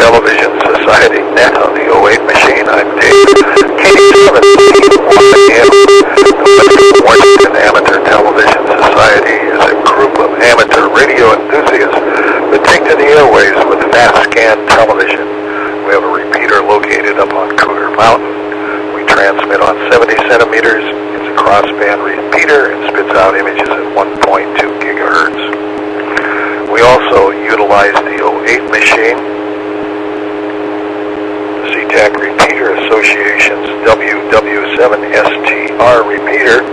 Television Society net on the 08 machine. I'm Dave. KD7CYM. The Washington Amateur Television Society is a group of amateur radio enthusiasts that take to the airways with fast scan television. We have a repeater located up on Cougar Mountain. We transmit on 70 centimeters. It's a crossband repeater and spits out images at 1.2 gigahertz. We also utilize the 08 machine, the SeaTac Repeater Association's WW7STR repeater,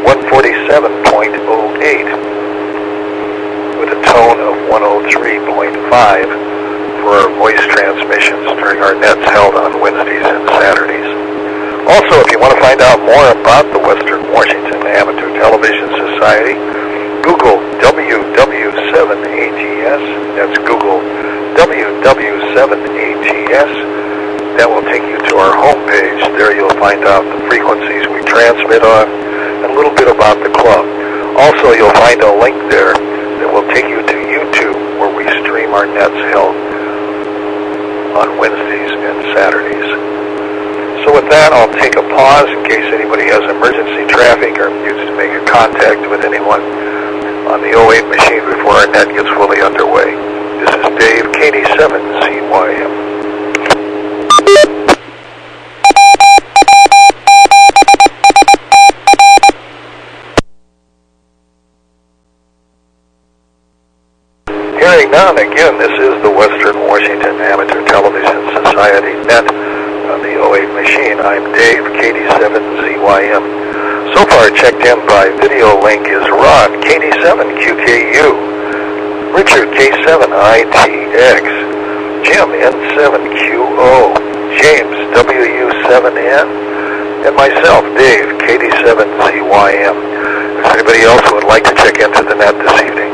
147.08, with a tone of 103.5 for our voice transmissions during our nets held on Wednesdays and Saturdays. Also, if you want to find out more about the Western Washington Amateur Television Society, Google WW7ATS. That's Google WW7ATS. That will take you to our homepage. There you'll find out the frequencies we transmit on and a little bit about the club. Also, you'll find a link there that will take you to YouTube, where we stream our nets held on Wednesdays and Saturdays. So with that, I'll take a pause in case anybody has emergency traffic or needs to make a contact with anyone on the 08 machine before our net gets fully underway. This is Dave, KD7CYM. Hearing none, again, this is the Western Washington Amateur Television Society net on the 08 machine. I'm Dave, KD7CYM. So far checked in by video link is Ron, KD7QKU, Richard, K7ITX, Jim, N7QO, James, WU7N, and myself, Dave, KD7CYM. If anybody else would like to check into the net this evening.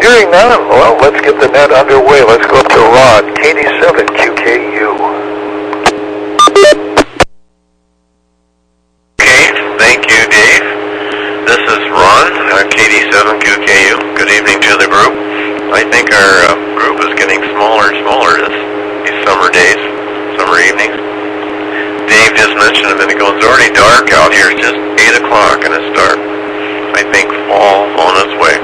Hearing none, well, let's get the net underway. Let's go up to Ron, KD7QKU. Okay, thank you, Dave. This is Ron, KD7QKU. Good evening to the group. I think our group is getting smaller and smaller these summer days, summer evenings. Dave just mentioned a minute ago, it's already dark out here. It's just 8 o'clock and it's dark. I think fall on its way.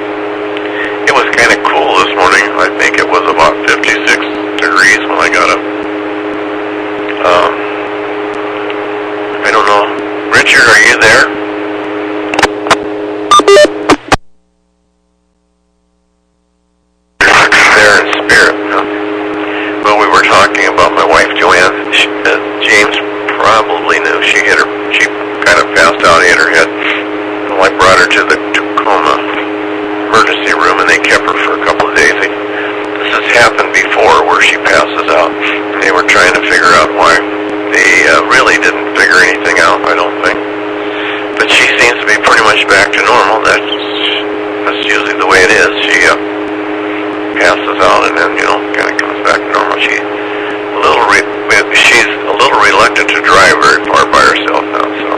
It was kind of cool this morning. I think it was about 56 degrees when I got up. I don't know. Richard, are you there? There in spirit. Well, we were talking about my wife, Joanne. James probably knew. She kind of passed out, hit her head. Well, I brought her to the Tacoma emergency room, and they kept her for a couple of days. This has happened before, where she passes out. They were trying to figure out why. They really didn't figure anything out, I don't think. But she seems to be pretty much back to normal. That's usually the way it is. She passes out and then, kind of comes back to normal. She's a little reluctant to drive very far by herself now, so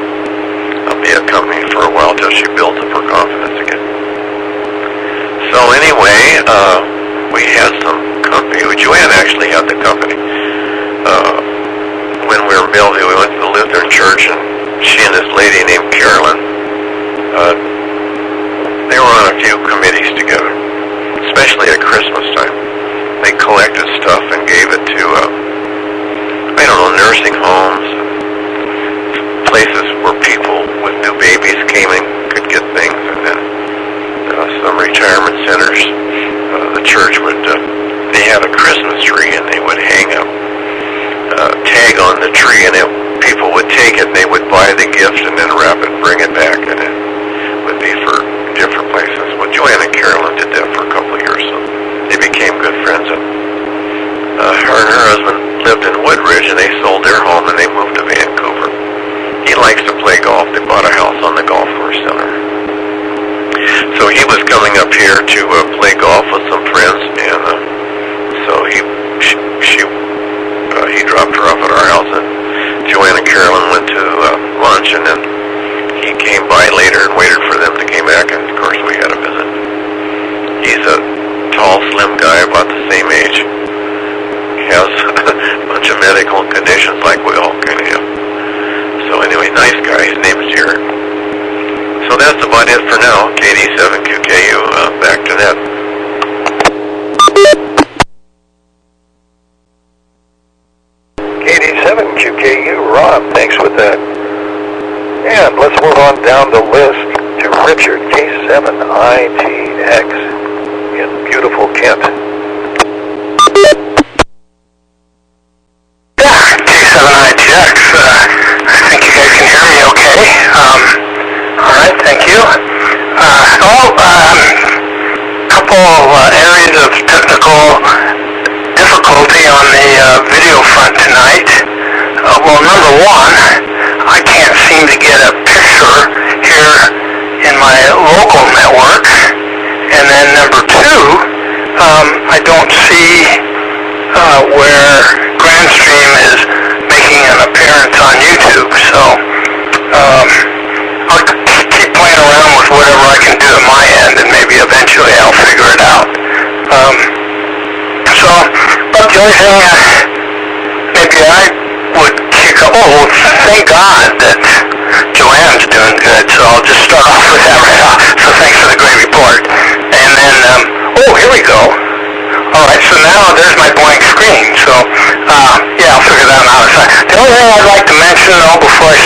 I'll be accompanied for a while till she builds up her confidence again. So anyway, we had some company. Joanne actually had the company. When we were in Bellevue, we went to the Lutheran church, and she and this lady named Carolyn, they were on a few committees together, especially at Christmas time. They collected stuff and gave it to, nursing homes, places where people with new babies came and could get things, and then some retirement centers. The church would, they had a Christmas tree, and they would hang a tag on the tree, and people would take it, and they would buy the gift and then wrap it and bring it back, and it would be for different places. Well, Joanne and Carolyn did that for a couple of years, so they became good friends. Her and her husband lived in Woodridge, and they sold their home, and they moved to Vancouver. He likes to play golf. They bought a house on the golf course center. So he was coming up here to play golf with some friends, and so he dropped her off at our house, and Joanne and Carolyn went to lunch, and then he came by later and waited for them to come about the same age. He has a bunch of medical conditions like we all kind of have. So anyway, nice guy. His name is Jared. So that's about it for now. KD7QKU, back to that. KD7QKU, Ron, thanks for that. And let's move on down the list to Richard, K7ITX in beautiful Kent. Yeah, K7ITX. I think you guys can hear me okay. Alright, thank you. Couple areas of technical difficulty on the video front tonight. Well, number one, I can't seem to get a picture here in my local network. And then number two, I don't see where Grandstream is making an appearance on YouTube. So I'll keep playing around with whatever I can do at my end, and maybe eventually I'll figure it out. But the only thing maybe I would kick up, thank God that Joanne's doing good, so I'll just start off with that right off. So thanks for the great report. And then, here we go. Alright, so now there's my blank screen, so, yeah, I'll figure that out. The only thing I'd like to mention, though, before I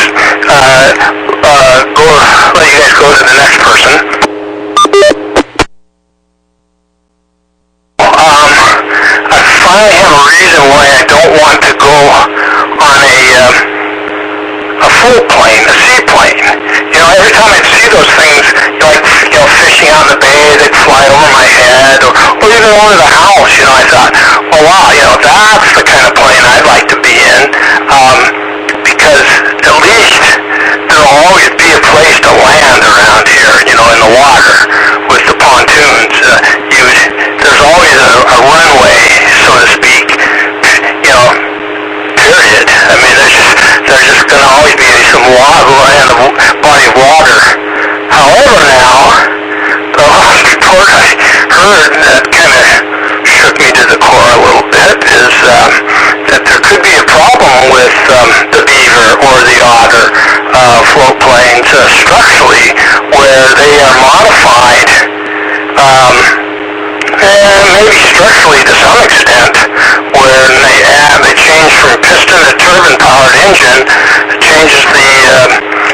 let you guys go to the next person, I finally have a reason why I don't want to go on a full plane, a seaplane. You know, every time I see those things, fishing out in the bay, they'd fly over my head, or even over the house, I thought, well, wow, that's the kind of plane I'd like to be in, because at least there'll always be a place to land around here, in the water, with the pontoons. There's always a runway, so to speak, period. I mean, there's just going to always be some water in the body of water. However, now, the last report I heard that kind of shook me to the core a little bit is that there could be a problem with the Beaver or the Otter float planes structurally, where they are modified, maybe structurally to some extent, where they change from piston to turbine-powered engine. It changes the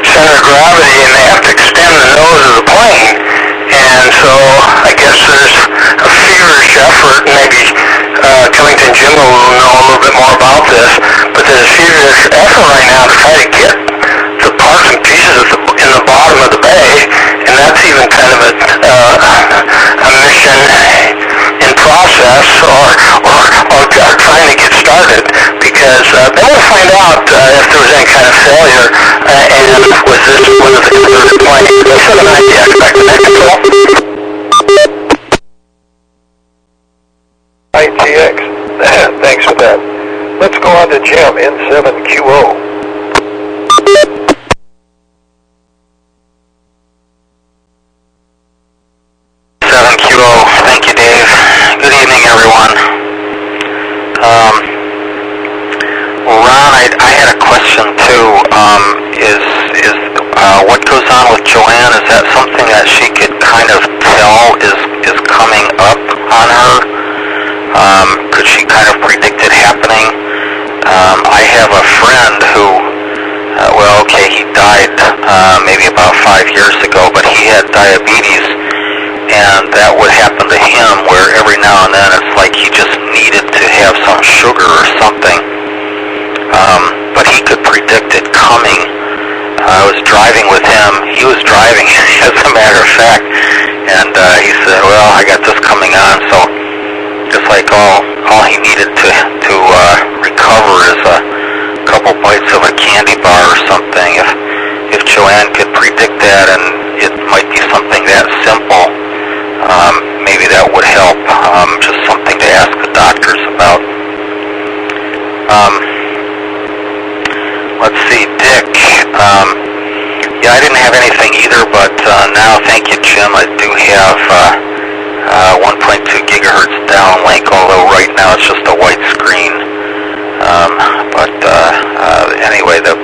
center of gravity, and they have to extend the nose of the plane. And so I guess there's a feverish effort, maybe Cummington Jim will know a little bit more about this, but there's a feverish effort right now to try to get the parts and pieces in the bottom of the bay, and that's even kind of a mission in process, or trying to get started, because they want to find out if there was any kind of failure, and was this one of the converted planes. That's an idea. ITX, thanks for that. Let's go on to Jim, N7QO. Thank you, Dave. Good evening, everyone. Ron, I had a question too. What goes on with Joanne? Is that something that she could kind of tell is coming up on her? Could she kind of predict it happening? I have a friend who, he died maybe about 5 years ago, but he had diabetes. And that would happen to him, where every now and then it's like he just needed to have some sugar or something. But he could predict it coming. I was driving with him. He was driving, as a matter of fact. And he said, well, I got this coming on. So just like all he needed to recover is a couple bites of a candy bar or something. If Joanne could predict that, and it might be something that simple, maybe that would help. Just something to ask the doctors about. Let's see, Dick. I didn't have anything either, but now, thank you, Jim. I do have 1.2 gigahertz downlink, although right now it's just a white screen. Anyway, the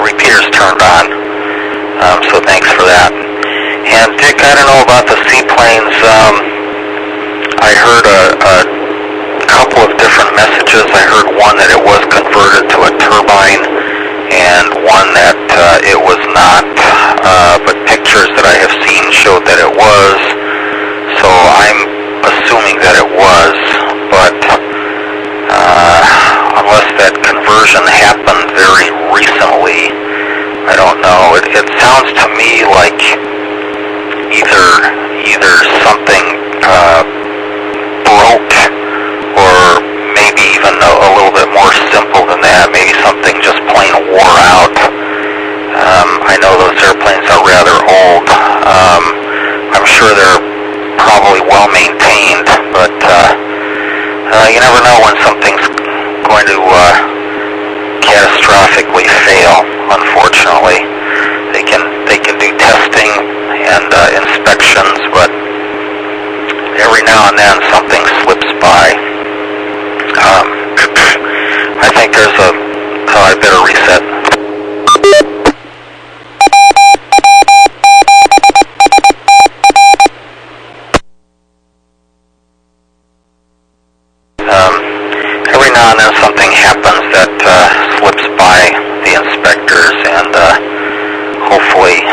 repeater's turned on, so thanks for that. And Dick, I don't know about the seaplanes. I heard a couple of different messages. I heard one that it was converted to a turbine, and one that it was not, but pictures that I have seen showed that it was, so I'm assuming that it was, but unless that conversion happened very recently, I don't know. It sounds to me like either something broke, or maybe even a little bit more simple than that. Maybe something just plain wore out. I know those airplanes are rather old. I'm sure they're probably well maintained, but you never know when something's going to catastrophically fail. Unfortunately, they can do testing and inspections, but every now and then something slips by. I think there's I better reset. Every now and then something happens that slips by the inspectors, and hopefully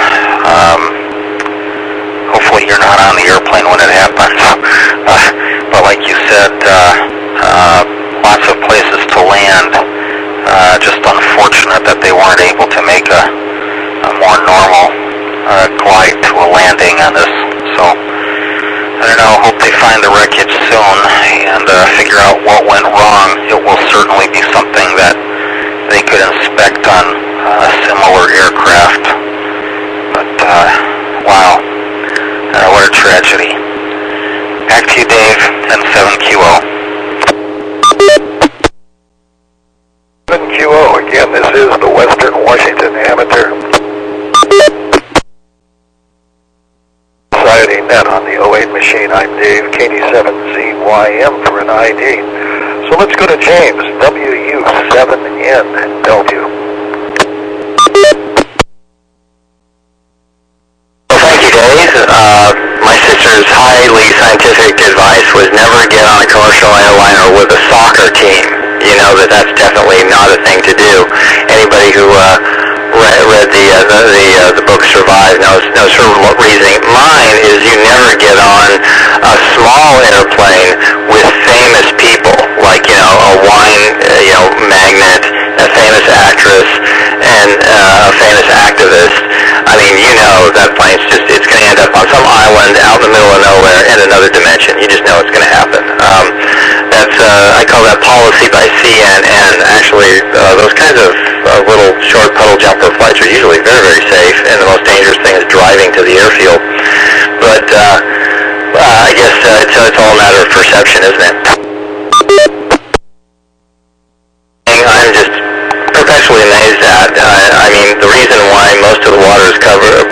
you're not on the airplane when it happens. But like you said, lots of places to land. Just unfortunate that they weren't able to make a more normal glide to a landing on this. So I don't know. Hope they find the wreckage soon and figure out what went wrong. It will certainly be something that they could inspect on similar aircraft. But wow, what a tragedy. Back to you, Dave, and 7QO. 7QO, again, this is the Western Washington Amateur. Society Net on the 08 machine. I'm Dave, KD7ZYM for an ID. So let's go to James, WU7NW. Well, thank you, Dave. My sister's highly scientific advice was never get on a commercial airliner with a soccer team. You know that's definitely not a thing to do. Anybody who read the book Survive knows her reasoning. Mine is you never get on a small airplane with famous people, like a wine magnate, a famous actress, and a famous activist. I mean, that plane's it's going to end up on some island out in the middle of nowhere in another dimension. You just know it's going to happen. I call that policy by CNN. Actually, those kinds of little short puddle jumper flights are usually very, very safe, and the most dangerous thing is driving to the airfield. But I guess it's all a matter of perception, isn't it? I'm just perpetually amazed at. I mean, the reason why most of the earth is covered with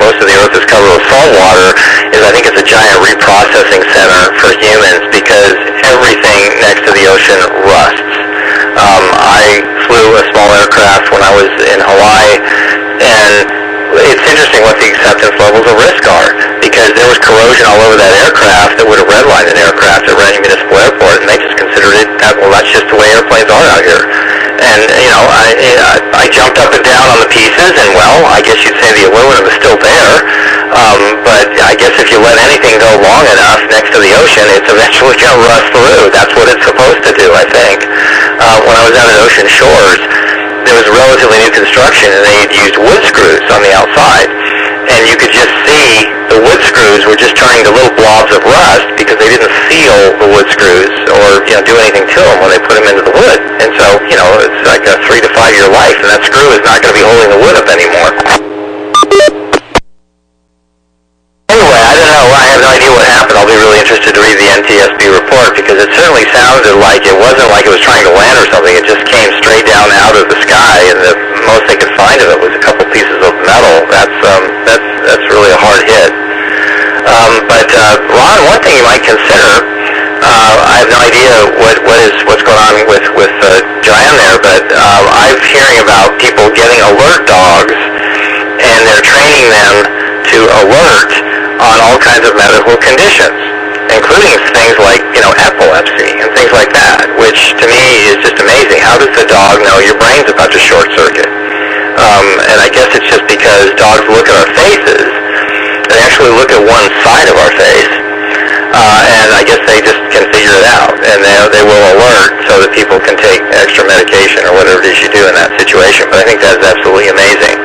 salt water is I think it's a giant reprocessing center for humans, because everything next to the ocean rusts. I flew a small aircraft when I was in Hawaii, and it's interesting what the acceptance levels of risk are, because there was corrosion all over that aircraft that would have redlined an aircraft at Reading Municipal Airport, and they just considered it, well, that's just the way airplanes are out here. And, I jumped up and down on the pieces, and, well, I guess you'd say the aluminum is still there, but I guess if you let anything go long enough next to the ocean, it's eventually going to rust through. That's what it's supposed to do, I think. When I was out at Ocean Shores, there was relatively new construction, and they had used wood screws on the outside, and you could just see the wood screws were just turning to little blobs of rust because they didn't seal the wood screws or do anything to them when they put them into the wood. And so it's like a 3 to 5 year life, and that screw is not going to be holding the wood up anymore. Anyway, I don't know. I have no idea what happened. I'll be really interested to read the NTSB report, because it certainly sounded like it wasn't like it was trying to land or something. It just came straight down out of the sky, and the most they could find of it was a couple pieces of metal. That's really a hard hit. But Ron, one thing you might consider. I have no idea what's going on with Joanne there, but I'm hearing about people getting alert dogs, and they're training them to alert on all kinds of medical conditions, including things like, epilepsy and things like that, which to me is just amazing. How does the dog know your brain's about to short circuit? And I guess it's just because dogs look at our faces. They actually look at one side of our face, and I guess they just can figure it out, and they will alert so that people can take extra medication or whatever it is you do in that situation. But I think that's absolutely amazing.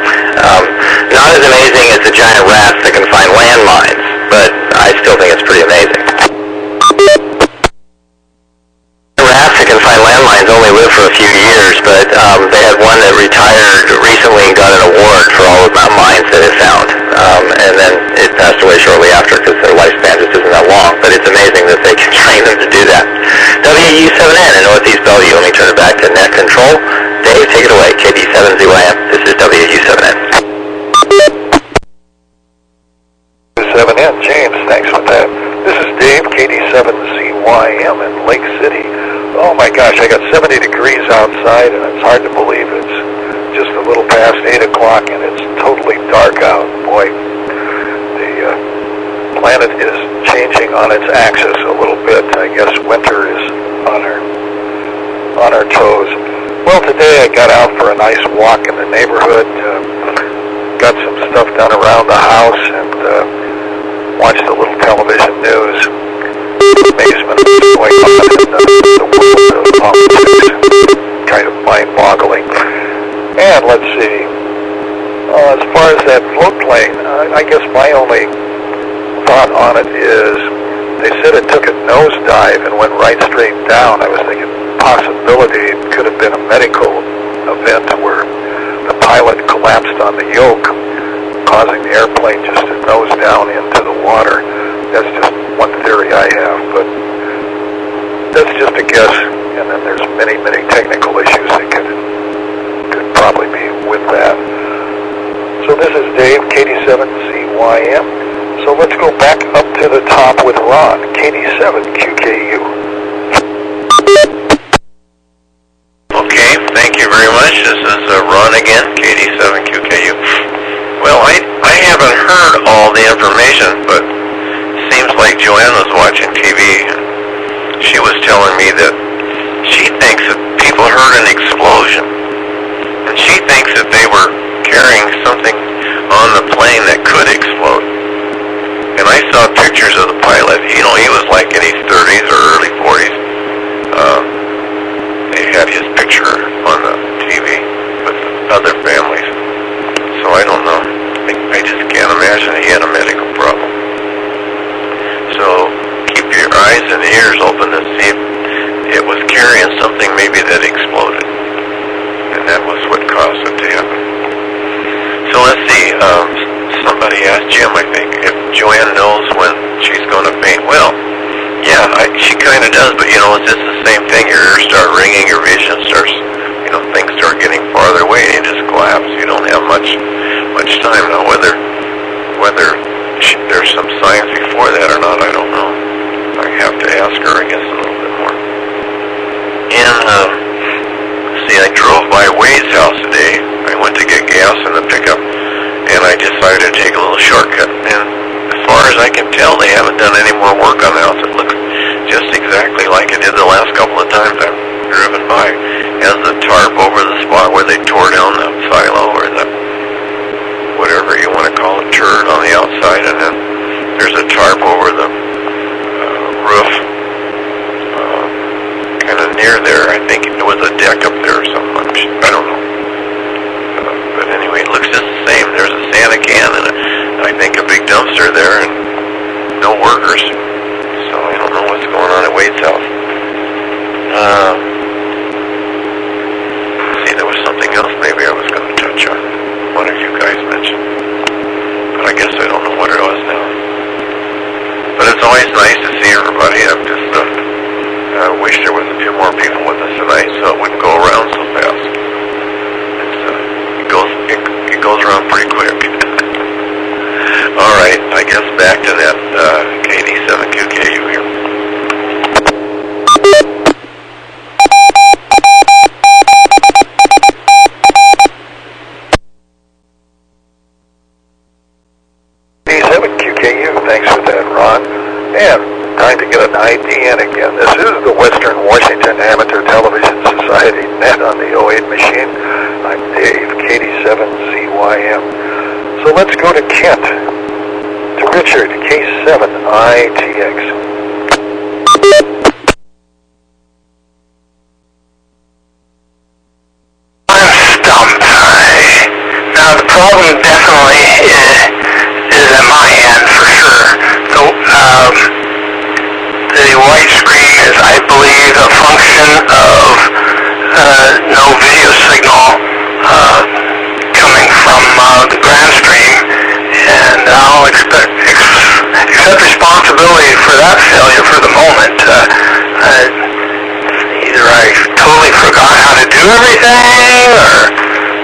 Not as amazing as the giant rats that can find landmines, but I still think it's pretty amazing. Rats that can find landmines only live for a few years, but they had one that retired recently and got an award for all of the mines that it found. And then it passed away shortly after because their lifespan just isn't that long. But it's amazing that they can train them to do that. WW7N in Northeast Bellevue. Let me turn it back to net control. Dave, take it away. KD7ZYM. This is WW7N. 7N, James, thanks for that. This is Dave, KD7ZYM in Lake City. Oh my gosh, I got 70 degrees outside, and it's hard to believe it's just a little past 8 o'clock, and it's totally dark out. Boy, the planet is changing on its axis a little bit. I guess winter is on our toes. Well, today I got out for a nice walk in the neighborhood, got some stuff done around the house, and watched a little television news. Amazement of what's going on in the world of politics. Kind of mind-boggling. And let's see. As far as that float plane, I guess my only thought on it is they said it took a nosedive and went right straight down. I was thinking possibility it could have been a medical event where the pilot collapsed on the yoke, causing the airplane just to nose down into the water. That's just one theory I have, but that's just a guess. And then there's many, many technical issues that could probably be with that. So this is Dave, KD7ZYM. So let's go back up to the top with Ron, KD7QKU. Okay, thank you very much. This is Ron again, KD7QKU. Well, I haven't heard all the information, but it seems like Joanne was watching TV, and she was telling me that she thinks that people heard an explosion, and she thinks that they were carrying something on the plane that could explode. And I saw pictures of the pilot. He was like in his 30s or early 40s. They had his picture on the TV with other families. So I don't know. I just can't imagine he had a medical problem. So keep your eyes and ears open to see if it was carrying something maybe that exploded. And that was what caused it to happen. So let's see. Somebody asked Jim, I think, if Joanne knows when she's going to faint. Well, yeah, she kind of does, but it's just the same thing. Your ears start ringing, your vision starts, things start getting farther away, and you just collapse. You don't have much time now. Whether there's some signs before that or not, I don't know. I have to ask her, I guess, a little bit more. And I drove by Wade's house today. I went to get gas in the pickup, and I decided to take a little shortcut. And as far as I can tell, they haven't done any more work on the house. It looks just exactly like it did the last couple of times I've driven by. It has the tarp over the spot where they tore down the silo, or the whatever you want to call it, turd on the outside, and then there's a tarp over the roof, kind of near there. I think it was a deck up there or something. I don't know. But anyway, it looks just the same. There's a Santa can and I think a big dumpster there, and no workers. So I don't know what's going on at Wade's house. See, there was something else maybe I was going to touch on. One of you guys mentioned. But I guess I don't know what it was now. But it's always nice to see everybody. I'm just wish there was a few more people with us tonight so it wouldn't go around so fast. It goes around pretty quick. All right, I guess back to that KD7QKU here. And time to get an ID in again. This is the Western Washington Amateur Television Society net on the 08 machine. I'm Dave, KD7ZYM. So let's go to Kent, to Richard, K7ITX. I'm stumped. Now the problem definitely is at my end for sure. The white screen is, I believe, a function of no video signal coming from the ground stream, and I'll accept responsibility for that failure for the moment. Either I totally forgot how to do everything,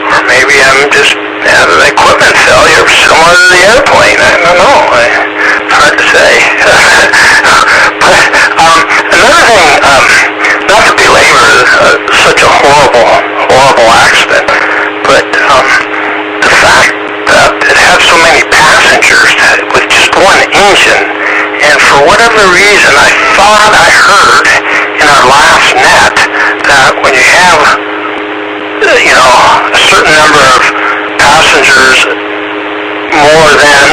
or maybe I'm just had an equipment failure similar to the airplane. I don't know. It's hard to say. But another thing, not to belabor such a horrible accident, but the fact that it had so many passengers with just one engine, and for whatever reason, I thought I heard in our last net that when you have, a certain number of passengers, more than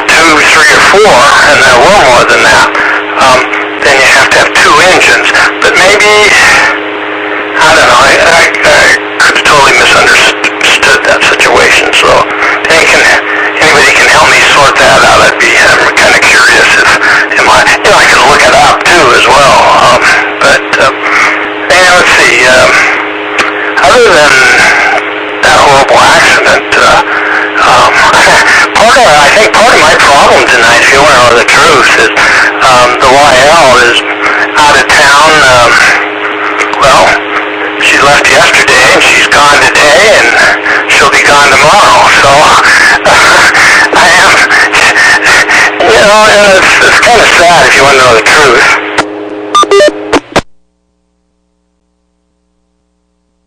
2, 3, or 4, and there were more than that, then you have to have 2 engines. But maybe, I don't know, I could have totally misunderstood that situation. So anybody can help me sort that out. I'm kind of curious if I can look it up too as well. Let's see. Other than that horrible accident, I think part of my problem tonight, if you want to know the truth, is the YL is out of town. She left yesterday and she's gone today, and she'll be gone tomorrow. So I am, it's kind of sad if you want to know the truth.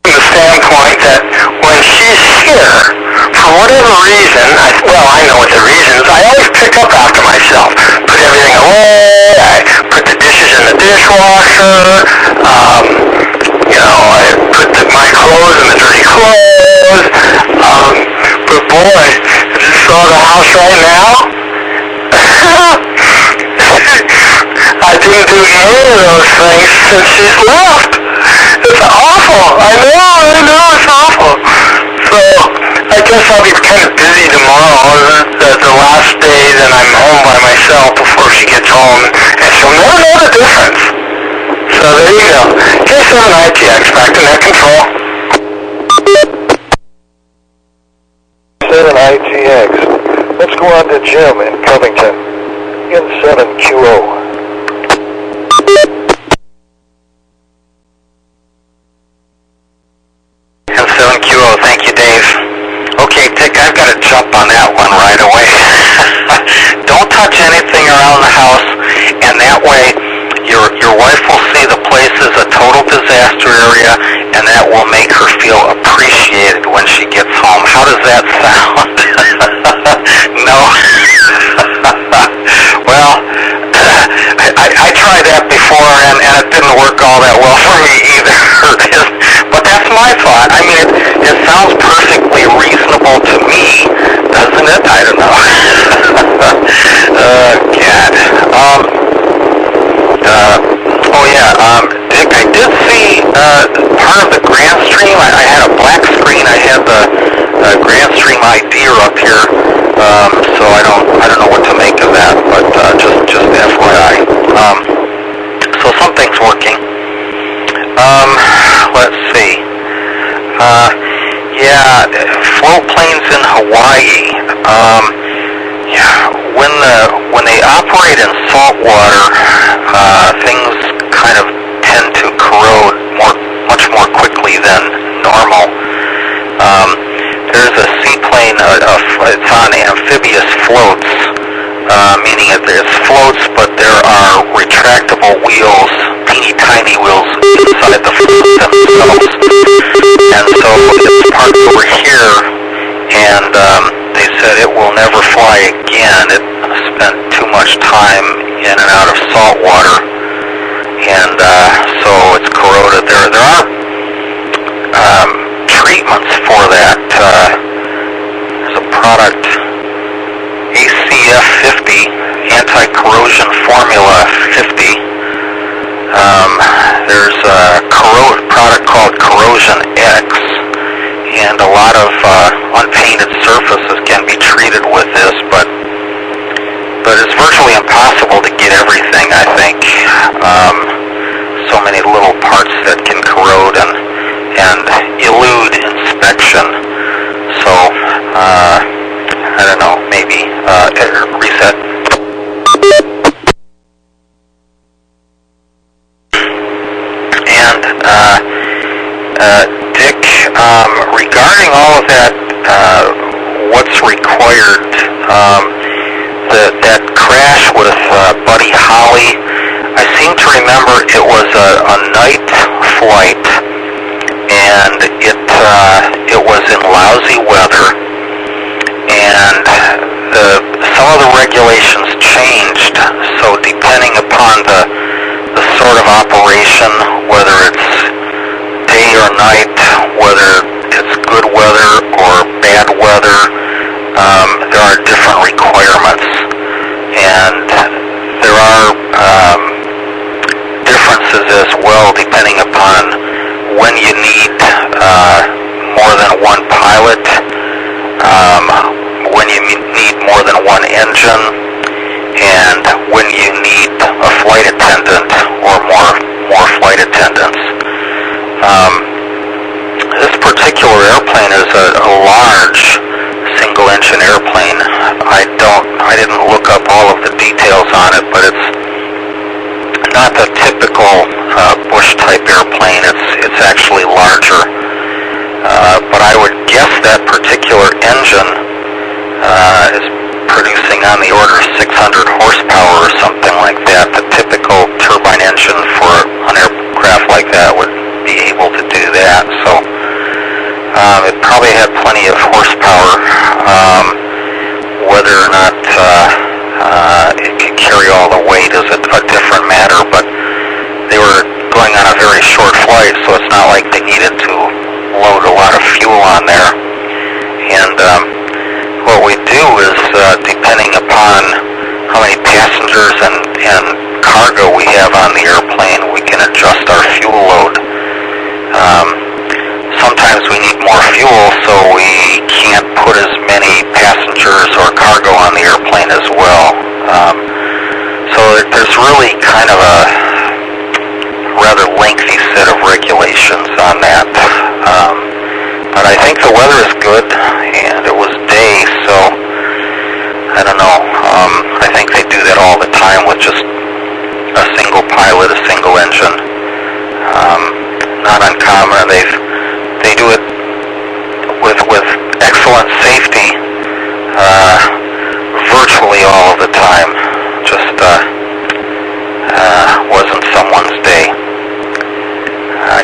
Standpoint that when she's here, for whatever reason, I know what the reason is. I always pick up after myself, put everything away, I put the dishes in the dishwasher, I put my clothes in the dirty clothes, but boy, if you saw the house right now, I didn't do any of those things since she's left. It's awful. I know it's awful. So I guess I'll be kind of busy tomorrow, the last day that I'm home by myself before she gets home, and she'll never know the difference. So there you go. K7ITX, back to net control. 7ITX. Let's go on to Jim in Covington, in 7QO. Thank you, Dave. Okay, Dick, I've got to jump on that one right away. Don't touch anything around the house, and that way your wife will see the place as a total disaster area, and that will make her feel appreciated when she gets home. How does that sound? No? Well, I tried that before, and it didn't work all that well for me either. But that's my thought. I mean, it sounds perfectly reasonable to me, doesn't it? I don't know. Dick, I did see part of the Grand Stream. I had a black screen. I had the Grand Stream ID up here, so I don't know what to make of that. But just FYI. So something's working. Let's see. Float planes in Hawaii. When they operate in salt water, things kind of tend to corrode much more quickly than normal. There's a seaplane. It's on amphibious floats, meaning it's floats, but there are retractable wheels, teeny tiny wheels inside the floats themselves. And so it's parked over here, and they said it will never fly again. It spent too much time in and out of salt water, and so it's corroded. There are treatments for that. There's a product, ACF 50, Anti-Corrosion Formula 50. There's a product called Corrosion X, and a lot of unpainted surfaces can be treated with this, but it's virtually impossible to get everything, I think. So many little parts that can corrode and elude inspection. So, I don't know, maybe reset. And Dick, regarding all of that, what's required, that crash with Buddy Holly, I seem to remember it was a night flight, and it was in lousy weather, and some of the regulations changed, so depending upon the sort of operation, whether it's day or night, whether it's good weather or bad weather, there are different requirements, and there are differences as well depending upon when you need more than one pilot, when you need more than one engine, and when you need a flight attendant or more flight attendants. This particular airplane is a large single-engine airplane. I didn't look up all of the details on it, but it's not the typical Bush-type airplane. It's actually larger. But I would guess that particular engine is producing on the order of 600 horsepower or something like that. The typical turbine engine for an aircraft like that would be able to do that. So it probably had plenty of horsepower. Whether or not it could carry all the weight is a different matter, but they were going on a very short flight, so it's not like they needed to load a lot of fuel on there. And what we do is, depending upon how many passengers and cargo we have on the airplane, we can adjust our fuel load. Sometimes we need more fuel, so we can't put as many passengers or cargo on the airplane as well. So there's really kind of a rather lengthy set of regulations on that. But I think the weather is good, and it was day, so I don't know. I think they do that all the time with just a single pilot, a single engine. Not uncommon. They do it with excellent safety virtually all of the time. Just wasn't someone's day.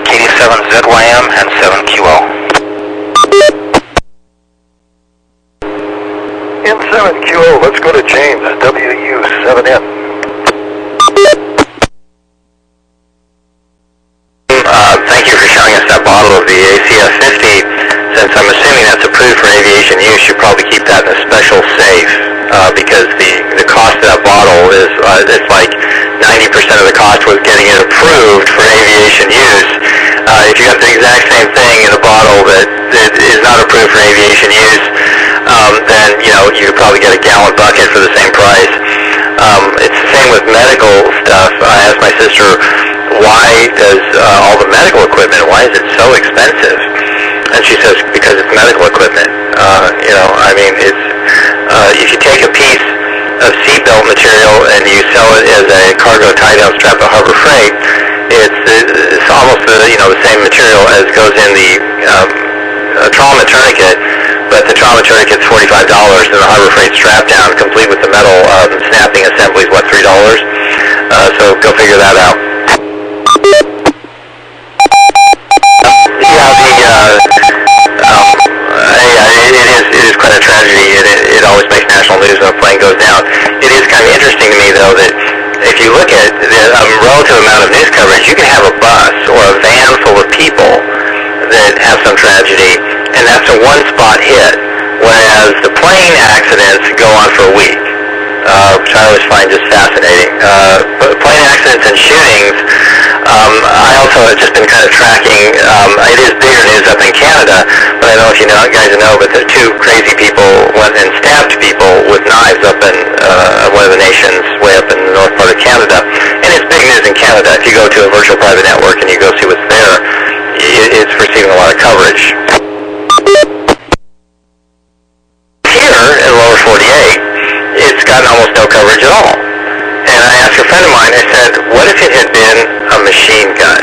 KD7ZYM and 7QO. In 7QO, let's go to James, WW7N. Thank you for showing us that bottle of the ACF 50. Since I'm assuming that's approved for aviation use, you probably keep that in a special safe, because the cost of that bottle is it's like 90% of the cost was getting it approved for aviation use. If you got the exact same thing in a bottle that is not approved for aviation use, then you could probably get a gallon bucket for the same price. It's the same with medical stuff. I asked my sister, why does all the medical equipment, why is it so expensive? And she says, because it's medical equipment. If you take a piece of seatbelt material and you sell it as a cargo tie-down strap of Harbor Freight, it's almost the same material as goes in the trauma tourniquet, but the trauma tourniquet's $45 and the Harbor Freight strap down, complete with the metal snapping assembly, is $3? So go figure that out. It is quite a tragedy. It for a week, which I always find just fascinating. But plane accidents and shootings, I also have just been kind of tracking. It is bigger news up in Canada, but I don't know if you guys know, but the two crazy people went and stabbed people with knives up in one of the nations way up in the north part of Canada. And it's big news in Canada. If you go to a virtual private network and you go see what's there, it's receiving a lot of coverage. Here in the lower 48, it's gotten almost no coverage at all. And I asked a friend of mine, I said, what if it had been a machine gun?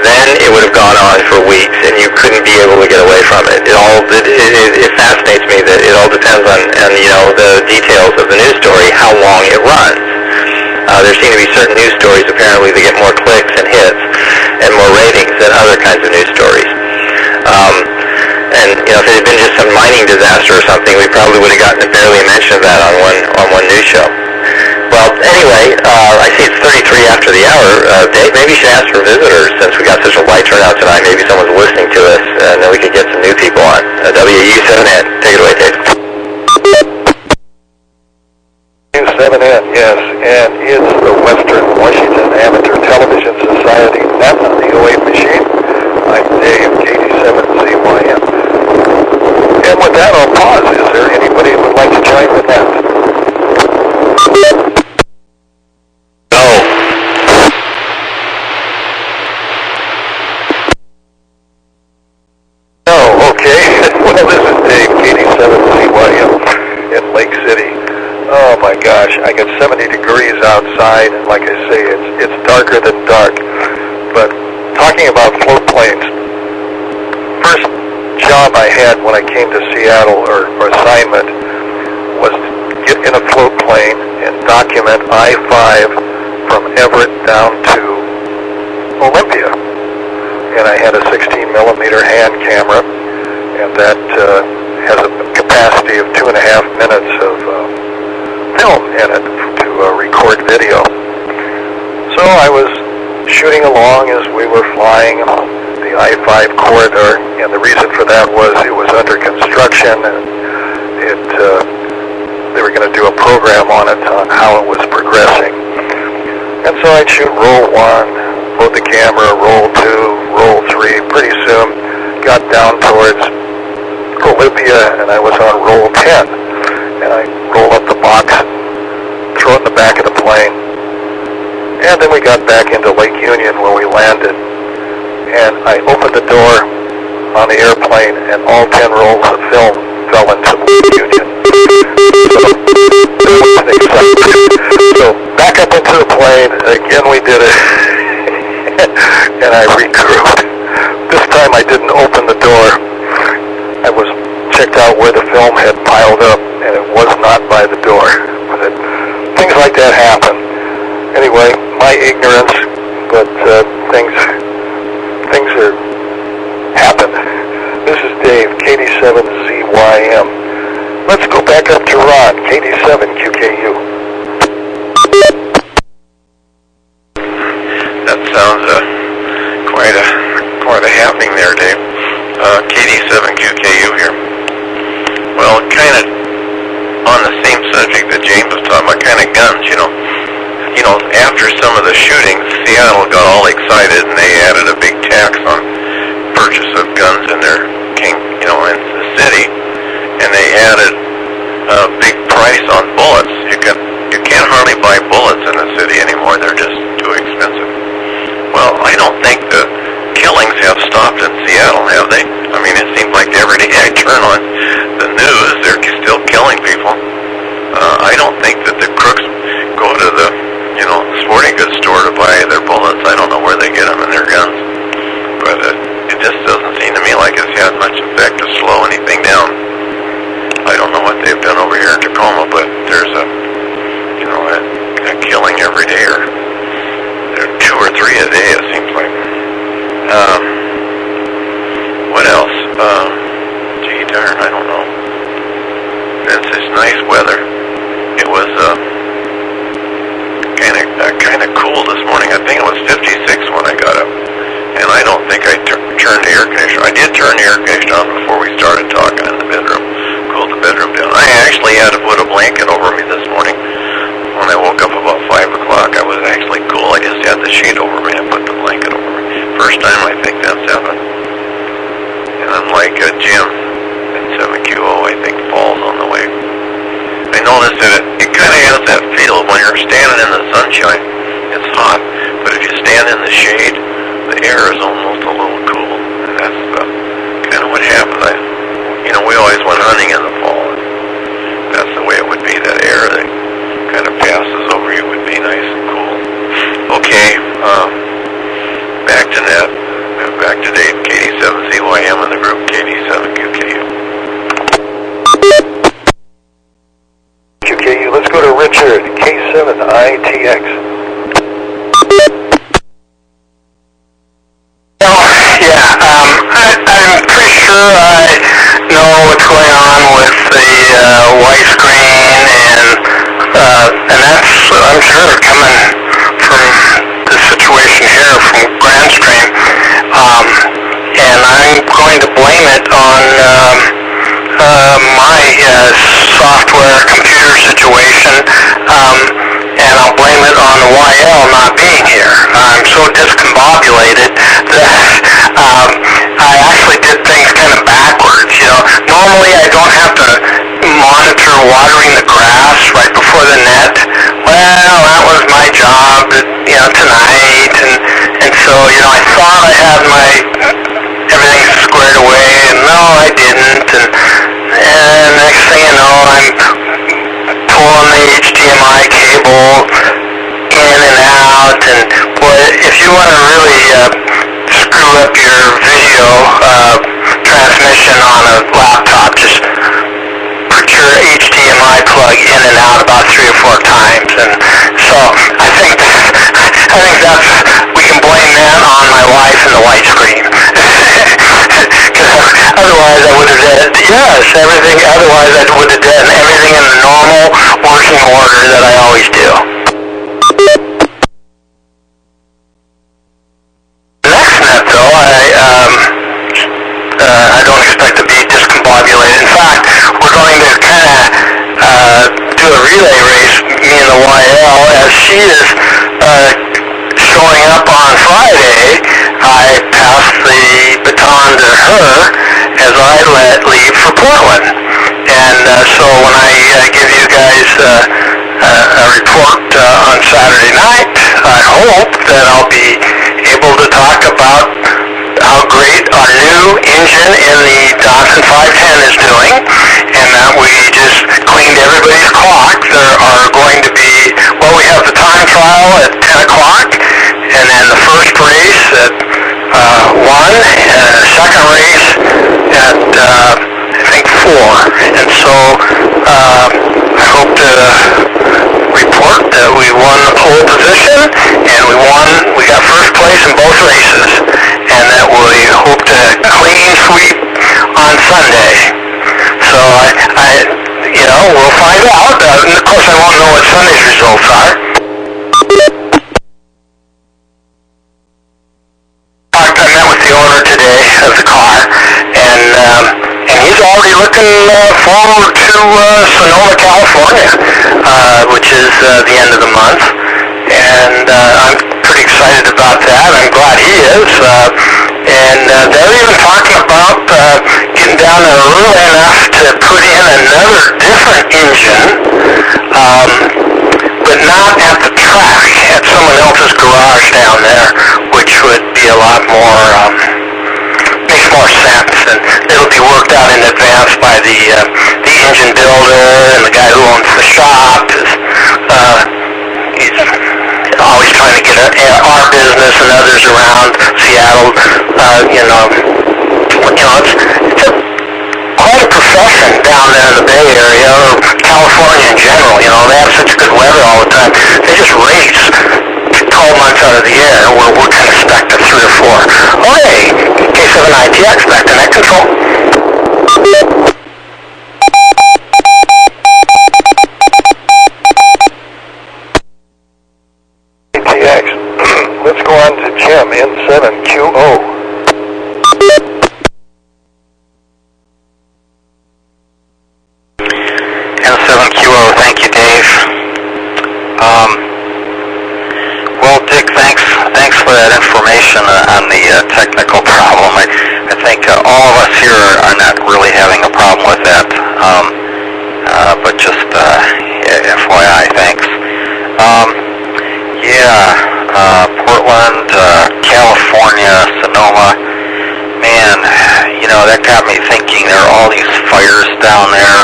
Then it would have gone on for weeks and you couldn't be able to get away from it. It fascinates me that it all depends on the details of the news story, how long it runs. There seem to be certain news stories apparently that get more clicks and hits and more ratings than other kinds of news stories. And if it had been just some mining disaster or something, we probably would have gotten barely a mention of that on one news show. Well, anyway, I see it's 33 after the hour. Dave, maybe you should ask for visitors since we got such a light turnout tonight. Maybe someone's listening to us, and then we could get some new people on. WW7ATS, take it away, Dave. WW7N, yes, and it's the Western Washington Amateur Television Society. That's on the 08 machine. I'm Dave, KD7ZYM. And with that, I'll pause. Is there anybody who would like to join with that? No, okay. Well, this is Dave, KD7ZYM in Lake City. Oh my gosh, I get 70 degrees outside, and like I say, it's darker than dark. But talking about float planes, first job I had when I came to Seattle, or assignment, was to get in a float plane and document I-5 from Everett down to Olympia. And I had a 16 millimeter hand camera, and that has a capacity of 2.5 minutes of film in it to record video. So I was shooting along as we were flying the I-5 corridor, and the reason for that was it was under construction, and they were going to do a program on it on how it was progressing. And so I'd shoot roll 1, load the camera, roll 2, roll 3. Pretty soon got down towards Olympia, and I was on roll 10. And I roll up the box, throw it in the back of the plane. And then we got back into Lake Union where we landed. And I opened the door on the airplane, and all 10 rolls of film fell into Lake Union. So back up into the plane, again we did it, and I regrouped. This time I didn't open the door. I was checked out where the film had piled up, and it was not by the door. But things like that happen. Anyway, my ignorance, but things are happen. This is Dave, KD7ZYM. Let's go back up to Ron, KD7QKU. That sounds quite a happening there, Dave. KD7QKU here. Well, kind of on the same subject that James was talking about, kind of guns, after some of the shootings, Seattle got all excited and they added a big tax on purchase of guns in their in the city, and they added a big price on bullets. You can't hardly buy bullets in the city anymore. They're just too expensive. Well, I don't think the killings have stopped in Seattle, have they? I mean, it seems like every day I turn on the news, they're still killing people. I don't think that the crooks go to the sporting goods store to buy their bullets. I don't know where they get them and their guns. But it just doesn't seem to me like it's had much effect to slow anything down. I don't know what they've done over here in Tacoma, but there's a killing every day, or there are 2 or 3 a day, it seems like. What else? Gee darn, I don't know. It's just nice weather. It was kind of cool this morning. I think it was 56 when I got up, and I don't think I turned the air conditioner. I did turn the air conditioner on before we started talking in the bedroom, cooled the bedroom down. I actually had to put put a blanket over me this morning. When I woke up about 5 o'clock, I was actually cool. I just had the sheet over me and put the blanket over me. First time I think that's happened. And unlike Jim in 7QO, I think fall's on the way. I noticed that it kind of has that feel when you're standing in the sunshine. It's hot, but if you stand in the shade, the air is almost a little cool. And that's kind of what happened. We always went hunting in the fall. That's the way it would be. That air that kind of passes over you would be nice and cool. Okay, back to Ned. Back to Dave, KD7CYM in the group, KD7QKU. QKU, let's go to Richard, K7ITX. I'm pretty sure I know what's going on with the widescreen, and that's, I'm sure, coming from the situation here from Grandstream. And I'm going to blame it on my software computer situation, and I'll blame it on the YL not being here. I'm so discombobulated that I actually did things kind of backwards. Normally I don't have to monitor watering the grass right before the net. Well, that was my job, tonight, and so, I thought I had everything squared away, and no, I didn't, and next thing you know, I'm pulling the HDMI cable in and out, and boy, if you want to really screw up your video transmission on a laptop, just put your HDMI plug in and out about 3 or 4 times, and so I think we can blame that on my wife and the widescreen. Because otherwise I would have done everything in the normal working order that I always do. Next net though, I don't expect to be discombobulated. In fact, we're going to kind of do a relay race, me and the YL, as she is showing up on Friday. I pass the baton to her as I leave for Portland. And so when I give you guys a report on Saturday night, I hope that I'll be able to talk about how great our new engine in the Datsun 510 is doing, and that we just cleaned everybody's clock. There are going to be, we have the time trial at 10 o'clock, and then the first race at 1, and the second race at, I think, 4. And so I hope to report that we won the pole position, and we got first place in both races, and that we hope to clean sweep on Sunday. So we'll find out. And of course I won't know what Sunday's results are. I met with the owner today of the car, and he's already looking forward to Sonoma, California, which is the end of the month, and I'm pretty excited about that. I'm glad he is, and they're even talking about getting down there early enough to put in another different engine, but not at the track, at someone else's garage down there, which would be a lot more, makes more sense, and it'll be worked out in advance by the engine builder, and the guy who owns the shop he's always trying to get our business and others around Seattle. It's quite a profession down there in the Bay Area, or California in general. They have such good weather all the time. They just race 12 months out of the year, where we're kind of stuck to 3 or 4. Okay, K7ITX, back to net control. ATX, let's go on to Jim, N7QO. N7QO, here are not really having a problem with that. But just FYI, thanks. Portland, California, Sonoma. Man, that got me thinking. There are all these fires down there.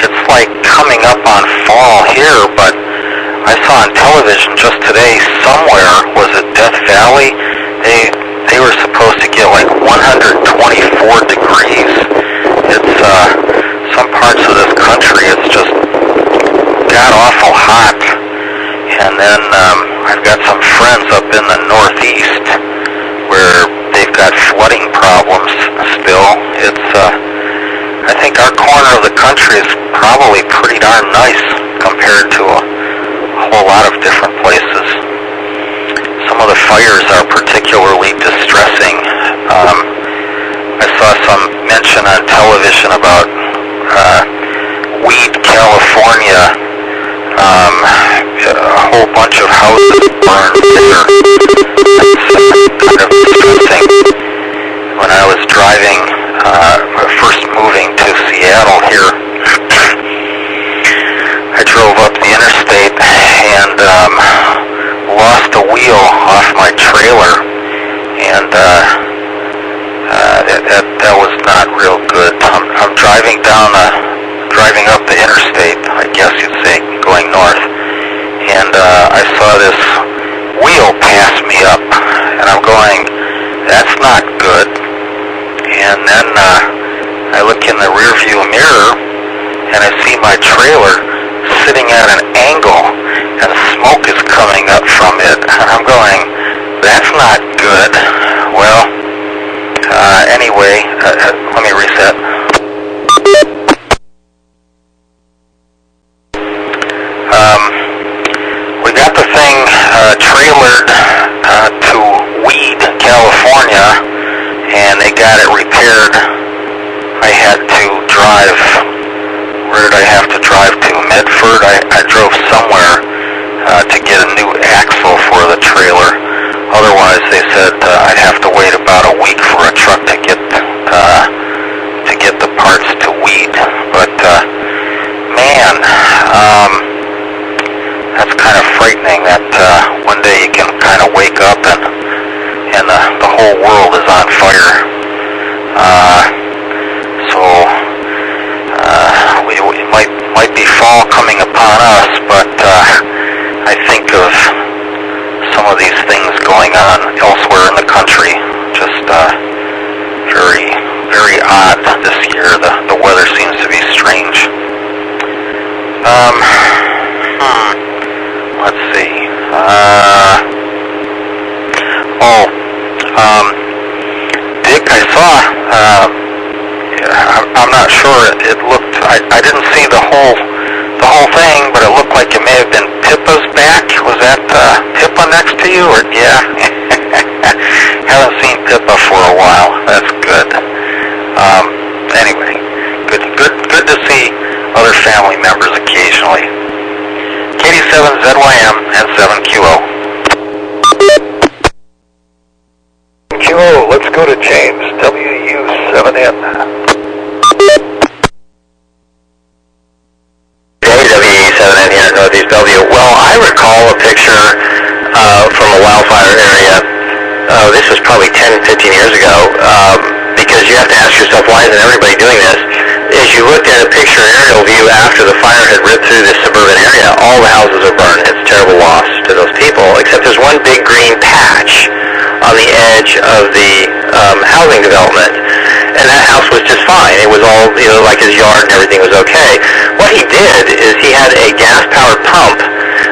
It's like coming up on fall here, but I saw on television just today somewhere, was it Death Valley? They were supposed to get like 124 degrees. It's some parts of this country, it's just god-awful hot. And then I've got some friends up in the Northeast where they've got flooding problems still. It's I think our corner of the country is probably pretty darn nice compared to a whole lot of different places. Some of the fires are particularly distressing. I saw some mention on television about Weed, California. A whole bunch of houses burned there. It's kind of distressing. When I was driving, first moving to Seattle here, I drove up the interstate and lost a wheel off my trailer, and that was not real good. I'm driving up the interstate, I guess you'd say, going north, and I saw this wheel pass me up, and I'm going, that's not good. And then I look in the rearview mirror, and I see my trailer sitting at an angle, and smoke is coming up from it, and I'm going, that's not good. Well, anyway, let me reset. We got the thing trailered to Weed, California, and they got it repaired. I had to drive, where did I have to drive to? Medford? I drove somewhere to get a new axle for the trailer. Otherwise, they said I'd have to wait about a week for a truck to get the parts to Weed. But man, that's kind of frightening that one day you can kind of wake up and the whole world is on fire. We might be fall coming upon us, but I think of some of these things going on elsewhere in the country. Just very, very odd this year. The weather seems to be strange. Let's see. Dick, I saw. I'm not sure. It looked. I didn't see the whole thing, but it looked like it may have been Pippa's back. Was that Pippa next to you, or yeah? Haven't seen Pippa for a while. That's good. Anyway, good to see other family members occasionally. 7ZYM and 7QO. QO, let's go to James, WU7N. WW7ATS here in Northeast Bellevue. Well, I recall a picture from a wildfire area. This was probably 10, 15 years ago, because you have to ask yourself, why isn't everybody doing this? As you looked at a picture aerial view after the fire had ripped through this suburban area, all the houses are burned. It's a terrible loss to those people, except there's one big green patch on the edge of the housing development, and that house was just fine. It was all, like his yard and everything was okay. What he did is he had a gas-powered pump.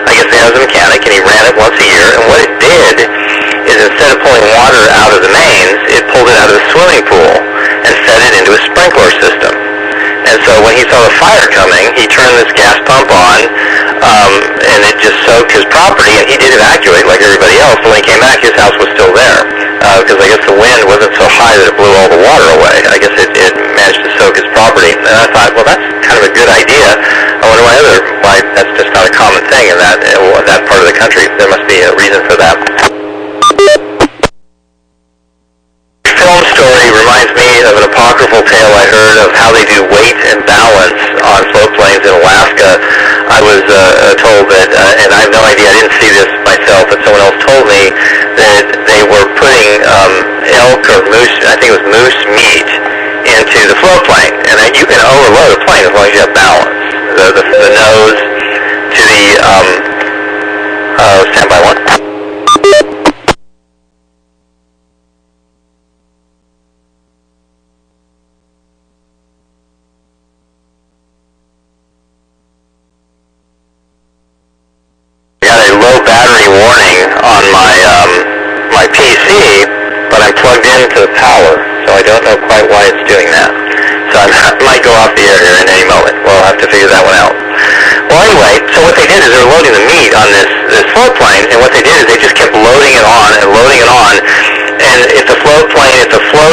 I guess he was a mechanic, and he ran it once a year, and what it did is instead of pulling water out of the mains, it pulled it out of the swimming pool and fed it into a sprinkler system. And so when he saw the fire coming, he turned this gas pump on, and it just soaked his property, and he did evacuate like everybody else. But when he came back, his house was still there, because I guess the wind wasn't so high that it blew all the water away. I guess it managed to soak his property. And I thought, well, that's kind of a good idea. I wonder why that's just not a common thing in that part of the country. There must be a reason for that. Film story reminds me I was told that, and I have no idea, I didn't see this myself, but someone else told me that they were putting elk or moose, I think it was moose meat, into the float plane, and that you can overload a plane as long as you have balance. The nose to the standby one. Got a low battery warning on my PC, but I'm plugged into the power, so I don't know quite why it's doing that. So I might go off the air here in any moment. We'll have to figure that one out. Well, anyway, so what they did is they were loading the meat on this float plane, and what they did is they just kept loading it on and loading it on. And if the float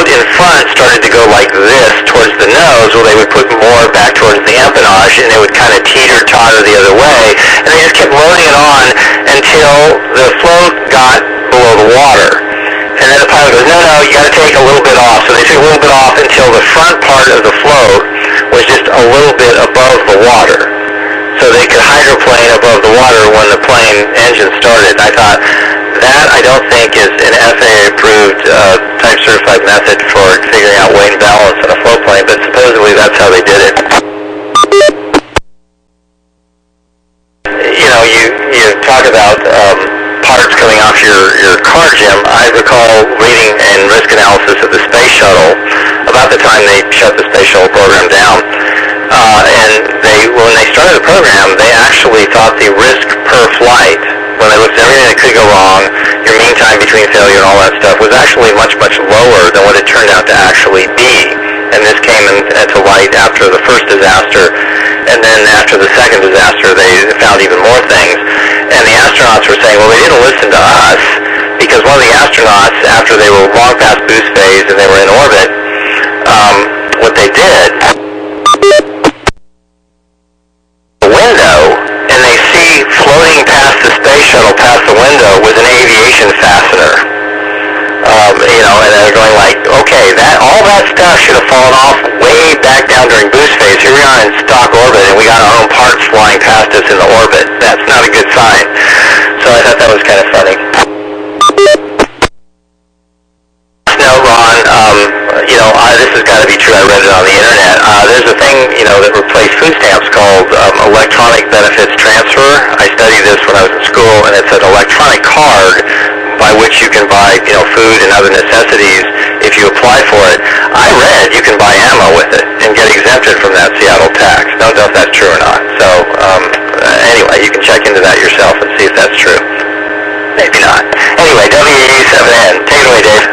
in front started to go like this towards the nose, well, they would put more back towards the empennage, and it would kind of teeter-totter the other way. And they just kept loading it on until the float got below the water. And then the pilot goes, no, you got to take a little bit off. So they took a little bit off until the front part of the float was just a little bit above the water. So they could hydroplane above the water when the plane engine started. I thought, that I don't think is an FAA-approved, type-certified method for figuring out weight and balance on a float plane, but supposedly that's how they did it. You know, you talk about parts coming off your car, Jim. I recall reading in risk analysis of the space shuttle about the time they shut the space shuttle program down. And when they started the program, they actually thought the risk per flight, when they looked at everything that could go wrong, your mean time between failure and all that stuff, was actually much, much lower than what it turned out to actually be. And this came into light after the first disaster, and then after the second disaster, they found even more things. And the astronauts were saying, well, they didn't listen to us, because one of the astronauts, after they were long past boost phase and they were in orbit, what they did, the window, and they see floating past the space shuttle, past the window, with an aviation fastener. And they're going like, okay, all that stuff should have fallen off way back down during boost phase. Here we are in stock orbit, and we got our own parts flying past us in the orbit. That's not a good sign. So I thought that was kind of funny. No, Ron, this has got to be true. I read it on the internet. There's a thing, that replaced food stamps called electronic benefits transfer. I studied this when I was in school, and it's an electronic card by which you can buy, food and other necessities if you apply for it. I read you can buy ammo with it and get exempted from that Seattle tax. Don't know if that's true or not. So, anyway, you can check into that yourself and see if that's true. Maybe not. Anyway, WW7N. Take it away, Dave.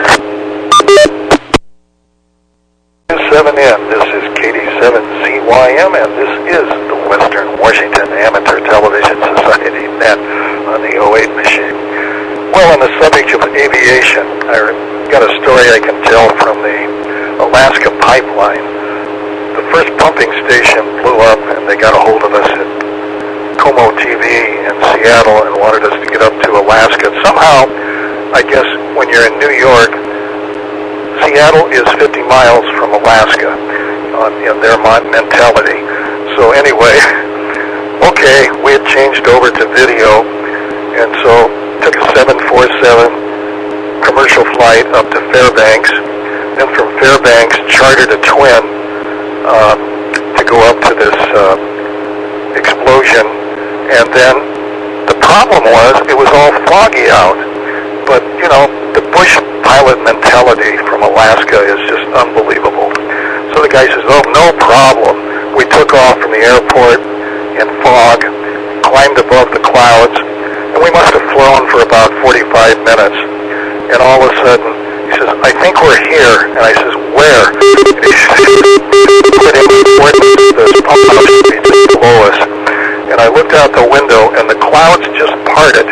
7N, this is KD7ZYM, and this is the Western Washington Amateur Television Society net on the 08 machine. Well, on the subject of aviation, I got a story I can tell from the Alaska pipeline. The first pumping station blew up, and they got a hold of us at Como TV in Seattle and wanted us to get up to Alaska. Somehow, I guess when you're in New York, Seattle is 50 miles from Alaska in their mentality. So anyway, okay, we had changed over to video, and so took a 747 commercial flight up to Fairbanks. Then from Fairbanks, chartered a twin to go up to this explosion. And then the problem was it was all foggy out. But, the bush pilot mentality from Alaska is just unbelievable. So the guy says, oh, no problem. We took off from the airport in fog, climbed above the clouds, and we must have flown for about 45 minutes. And all of a sudden, he says, I think we're here. And I says, where? And he says, this pump house should be just below us. And I looked out the window, and the clouds just parted.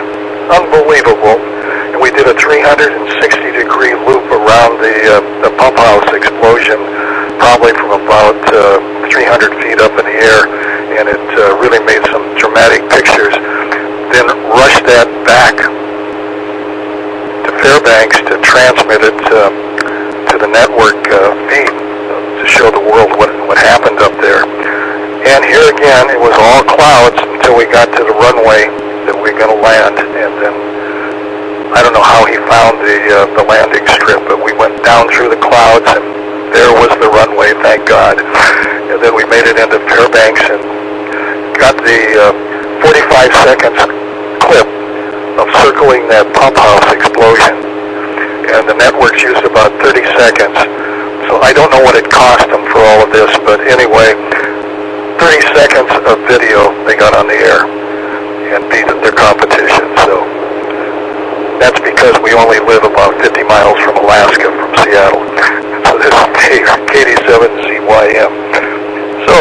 Unbelievable. And we did a 360-degree loop around the pump house explosion, probably from about 300 feet up in the air, and it really made some dramatic pictures. Then rushed that back to Fairbanks to transmit it to the network feed to show the world what happened up there. And here again, it was all clouds until got to the runway that we were going to land, and then I don't know how he found the landing strip, but we went down through the clouds, and there was the runway, thank God. And then we made it into Fairbanks and got the 45 seconds clip of circling that pump house explosion. And the networks used about 30 seconds. So I don't know what it cost them for all of this, but anyway, 30 seconds of video they got on the air and beat their competition. So that's because we only live about 50 miles from Alaska, from Seattle. So this is Dave, KD7ZYM. So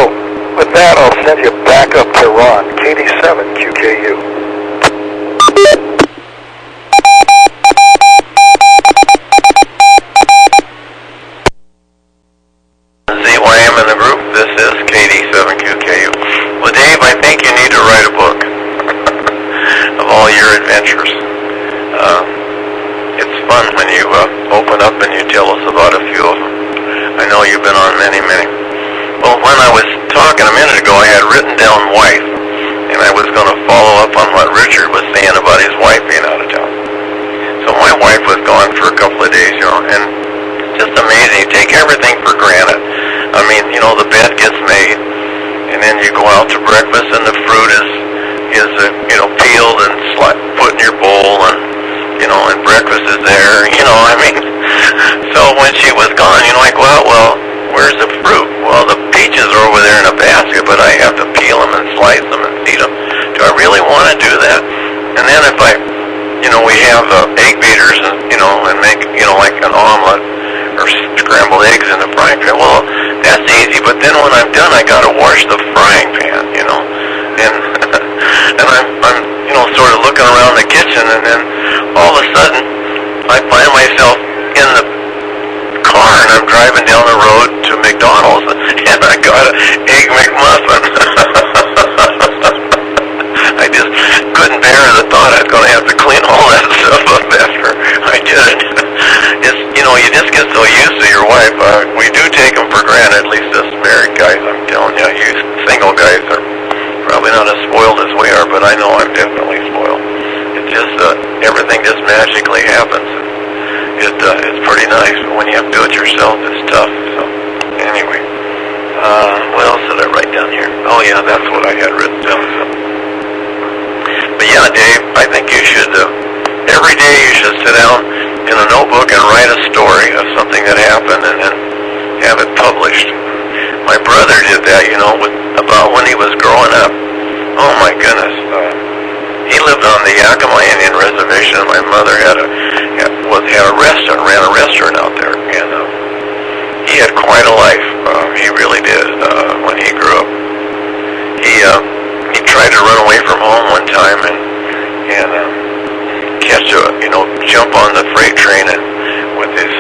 with that, I'll send you back up to Ron, KD7QKU. ZYM in the group, this is KD7QKU. Well, Dave, I think you need to write a book of all your adventures. It's fun when you open up and you tell us about a few of them. I know you've been on many, many. Well, when I was talking a minute ago, I had written down wife, and I was going to follow up on what Richard was saying about his wife being out of town. So my wife was gone for a couple of days, and it's just amazing. You take everything for granted. I mean, the bed gets made, and then you go out to breakfast, and the fruit is peeled and put in your bowl, and breakfast is there. So when she was gone, like, well, where's the fruit? Well, the peaches are over there in a basket, but I have to peel them and slice them and eat them. Do I really want to do that? And then if we have egg beaters and make, like an omelet or scrambled eggs in the frying pan. Well, that's easy, but then when I'm done, I got to wash the frying pan, and and I'm sort of looking around the kitchen, and then all of a sudden, I find myself in the car, and I'm driving down the road to McDonald's, and I got an Egg McMuffin. I just couldn't bear the thought I was going to have to clean all that stuff up after I did it. You just get so used to your wife. We do take them for granted, at least us married guys. I'm telling you, you single guys are probably not as spoiled as we are, but I know I'm definitely spoiled. It just, everything just magically happens. It's pretty nice, but when you have to do it yourself, it's tough. So, anyway, what else did I write down here? Oh yeah, that's what I had written down. So. But yeah, Dave, I think you should, every day you should sit down in a notebook and write a story of something that happened and then have it published. My brother did that, about when he was growing up. Oh my goodness. He lived on the Yakima Indian Reservation, and my mother had a restaurant, ran a restaurant out there, and he had quite a life. He really did when he grew up. He tried to run away from home one time and catch jump on the freight train and with his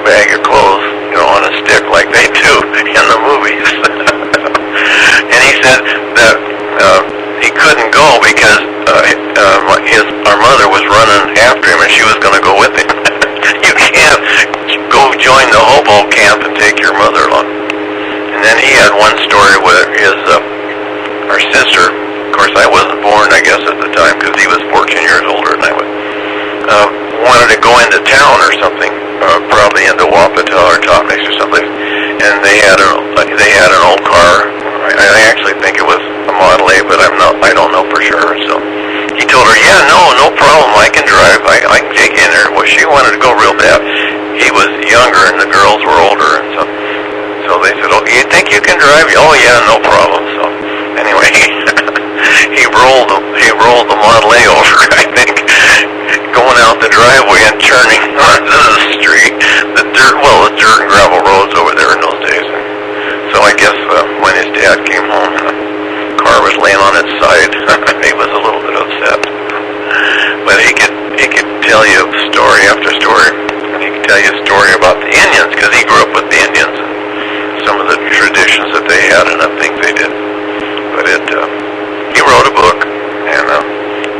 bag of clothes, on a stick like they do in the movies. And he said that he couldn't go because our mother was running after him and she was going to go with him. You can't go join the hobo camp and take your mother along. And then he had one story where our sister, of course I wasn't born I guess at the time because he was 14 years older than I was, wanted to go into town or something, probably into Wapata or Top Mix or someplace, and they had an old car. I actually think it was a Model A, but I don't know for sure. So he told her, yeah, no problem, I can drive, I can take you in there. Well, she wanted to go real bad. He was younger and the girls were older, and so they said, oh, you think you can drive? Oh yeah, no problem. So anyway, he rolled the Model A over, I think, going out the driveway and turning onto the street. The dirt and gravel roads over there in those days. So I guess when his dad came home, the car was laying on its side. He was a little bit upset, but he could tell you story after story, and he could tell you a story about the Indians because he grew up with the Indians and some of the traditions that they had and the things they did. But he wrote a book, and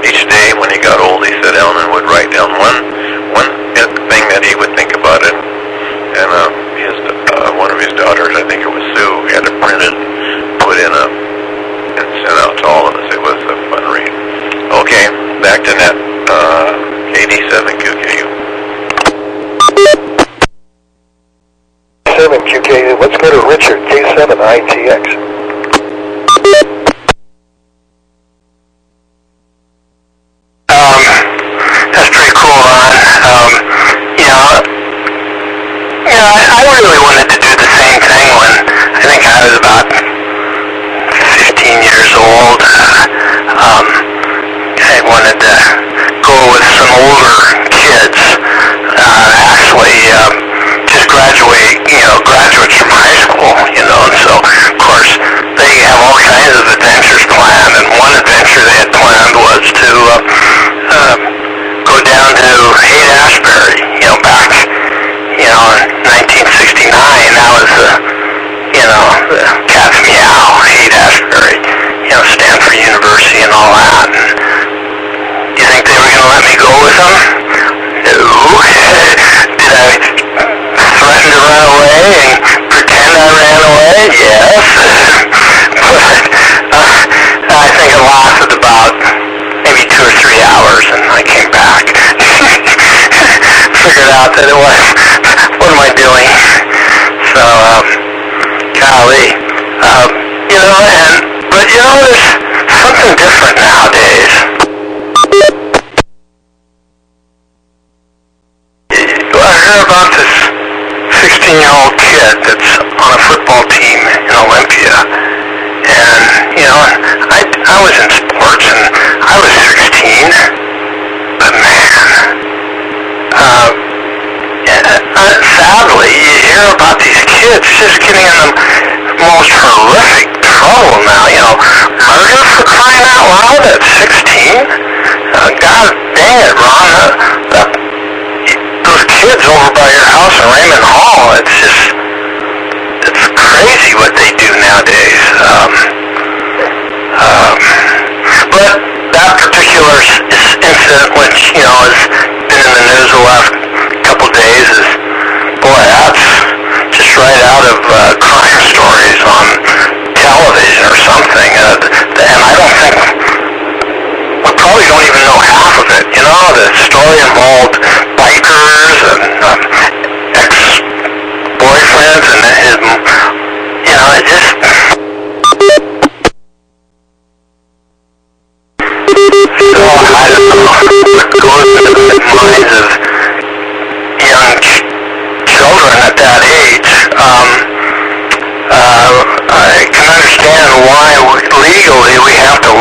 each day when he got old, he sat down and would write down one thing that he would think about it. And one of his daughters, I think it was Sue, had it printed, put in and sent out to all of us. It was it's just getting in the most horrific trouble now. You know, murder for crying out loud at 16? God dang it, Ron. Those kids over by your house in Raymond Hall, it's crazy what they do nowadays. But that particular incident, which, you know, has been in the news the last couple days, is, boy, that's just right out of crime stories on television or something. And I don't think, we probably don't even know half of it. You know, the story involved bikers and ex-boyfriends and his, you know, it just... So, I don't know what goes into the minds of young children at that age. I can understand why legally we have to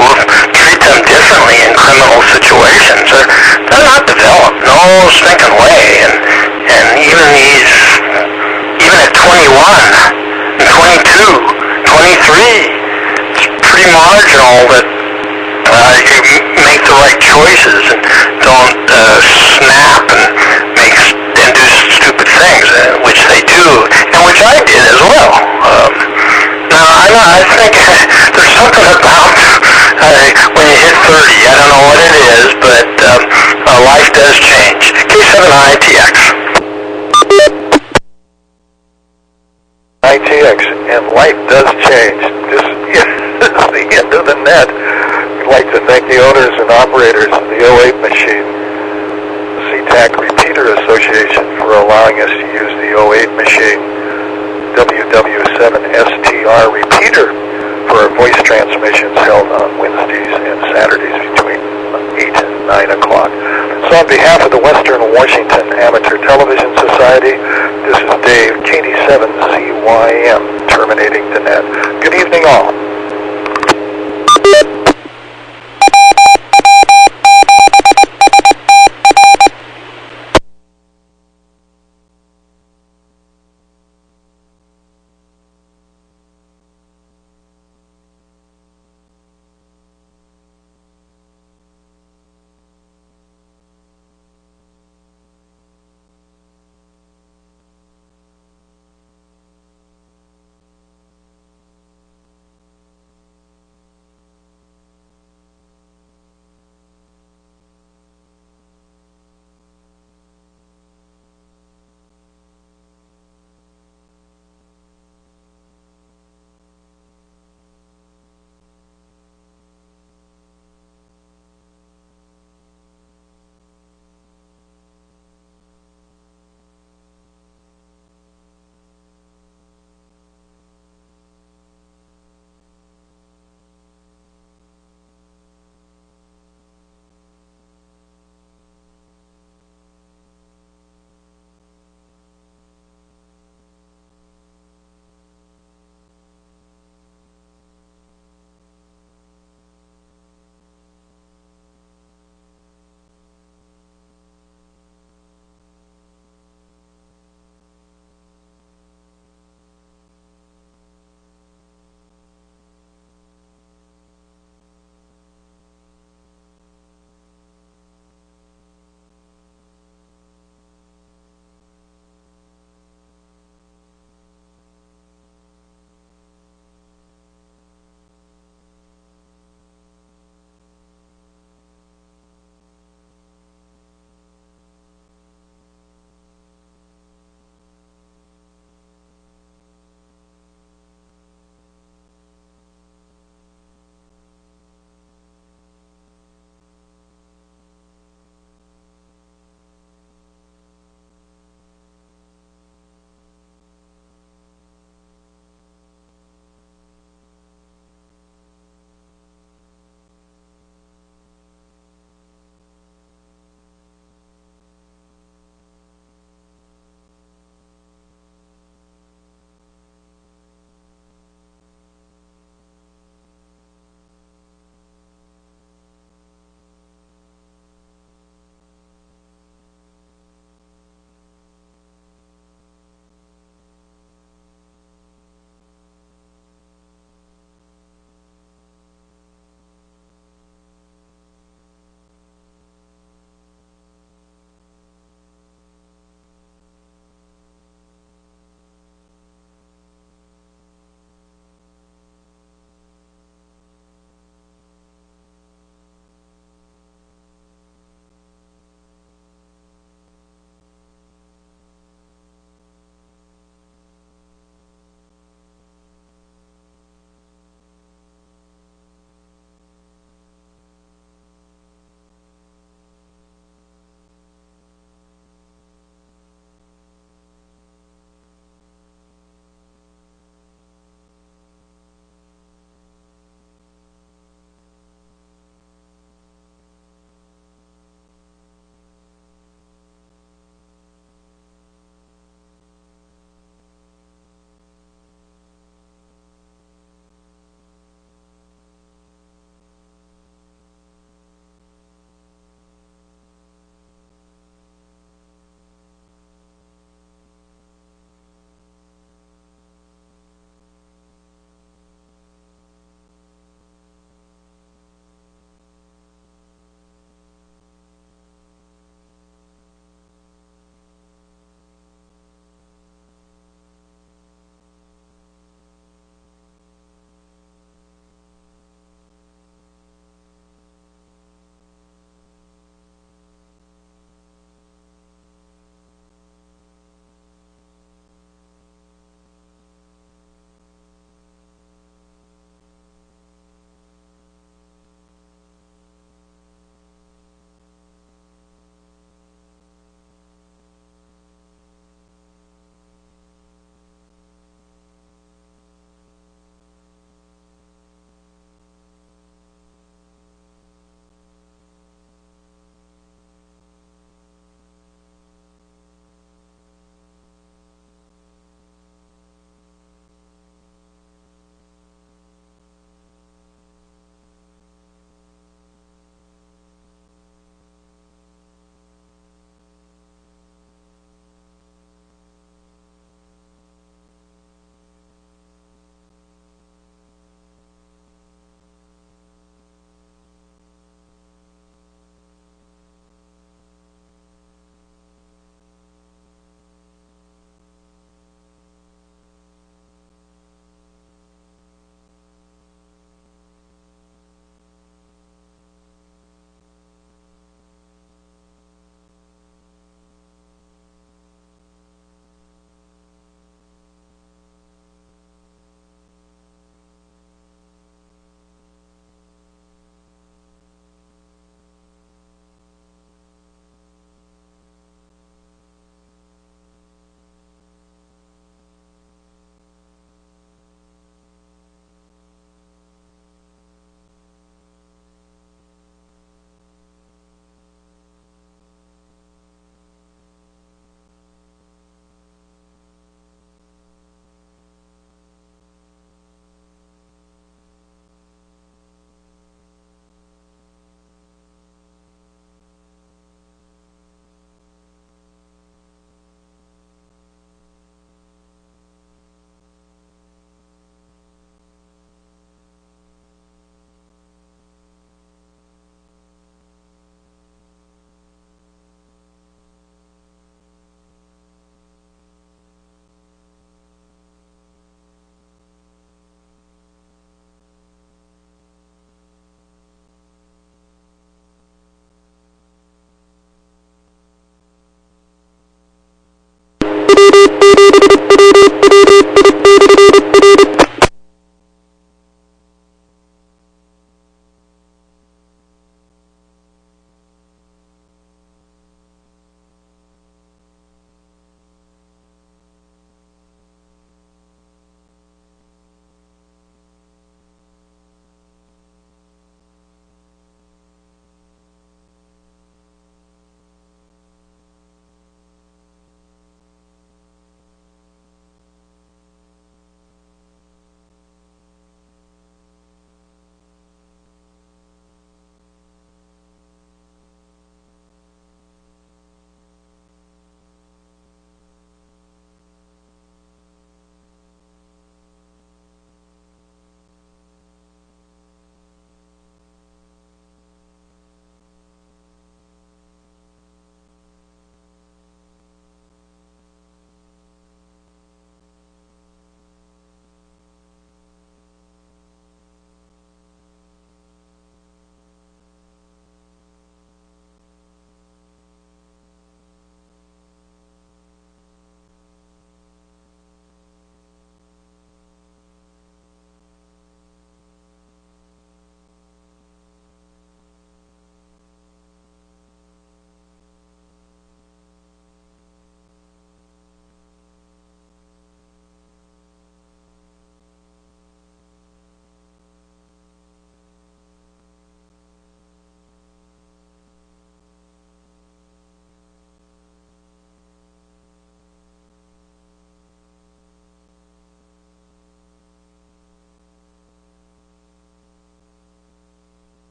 treat them differently in criminal situations. They're not developed, no stinking way. And even at 21 and 22, 23, it's pretty marginal that you make the right choices and don't snap and do stupid things, which they do, and which I did as well. Now, I think there's something about when you hit 30, I don't know what it is, but life does change. K7ITX. ITX, and life does change. This is the end of the net. We'd like to thank the owners and operators of the 08 machine, the SeaTac Repeater Association, for allowing us to use the 08 machine, WW7ATS Repeater, for our voice transmissions held on Wednesdays and Saturdays between 8 and 9 o'clock. So on behalf of the Western Washington Amateur Television Society, this is Dave, KD7CYM, terminating the net. Good evening all.